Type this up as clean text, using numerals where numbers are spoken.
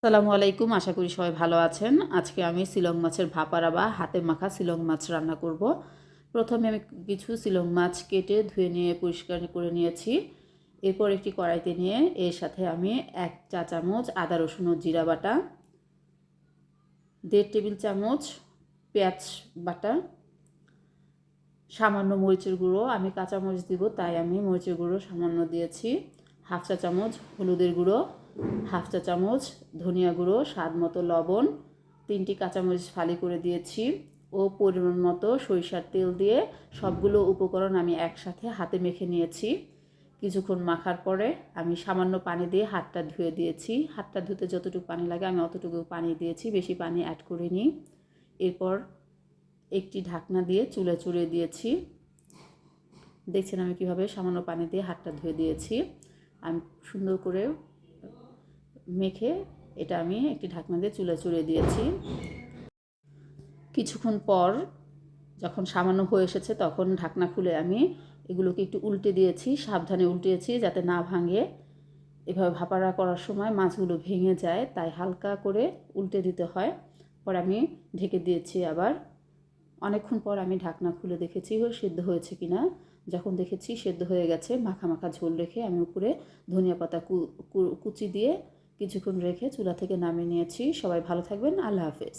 আসসালামু আলাইকুম, আশা করি সবাই ভালো আছেন। আজকে আমি শিলং মাছের ভাপারা বা হাতে মাখা শিলং মাছ রান্না করব। প্রথমে আমি কিছু শিলং মাছ কেটে ধুয়ে নিয়ে পরিষ্কার করে নিয়েছি। এরপর একটি কড়াইতে নিয়ে এর সাথে আমি 1 চা চামচ আদা রসুন ও জিরা বাটা, 1.5 টেবিল চামচ পেঁয়াজ বাটা, সামান্য মরিচের গুঁড়ো, আমি কাঁচা মরিচ দিব তাই আমি মরিচের গুঁড়ো সামান্য দিয়েছি, 1/2 চা চামচ হলুদের গুঁড়ো, 1/2 চা চামচ ধনিয়া গুঁড়ো, স্বাদ মতো লবণ, 3টি কাঁচামরিচ ফালি করে দিয়েছি ও পরিমাণ মতো সরিষার তেল দিয়ে সবগুলো উপকরণ আমি একসাথে হাতে মেখে নিয়েছি। কিছুক্ষণ মাখার পরে আমি সামান্য পানি দিয়ে হাতটা ধুয়ে দিয়েছি। হাতটা ধুতে যতটুকু পানি লাগে আমি অতটুকু পানি দিয়েছি, বেশি পানি অ্যাড করিনি। এরপর একটি ঢাকনা দিয়ে চুলা চড়িয়ে দিয়েছি। দেখছেন আমি কিভাবে সামান্য পানি দিয়ে হাতটা ধুয়ে দিয়েছি। আমি সুন্দর করে মেখে এটা আমি একটি ঢাকনা দিয়ে চুলা চড়িয়ে দিয়েছি। কিছুক্ষণ পর যখন সামান্য হয়ে এসেছে তখন ঢাকনা খুলে আমি এগুলোকে একটু উল্টে দিয়েছি, সাবধানে উল্টিয়েছি যাতে না ভাঙে। এভাবে ভাপাড়া করার সময় মাছগুলো ভেঙে যায়, তাই হালকা করে উল্টে দিতে হয়। পরে আমি ঢেকে দিয়েছি আবার। অনেকক্ষণ পর আমি ঢাকনা খুলে দেখেছি সেদ্ধ হয়েছে কিনা। যখন দেখেছি সেদ্ধ হয়ে গেছে, মাখা মাখা ঝোল রেখে আমি উপরে ধনিয়া পাতা কুচি দিয়ে কিছুক্ষণ রেখে চুলা থেকে নামিয়ে নিয়েছি। সবাই ভালো থাকবেন। আল্লাহ হাফেজ।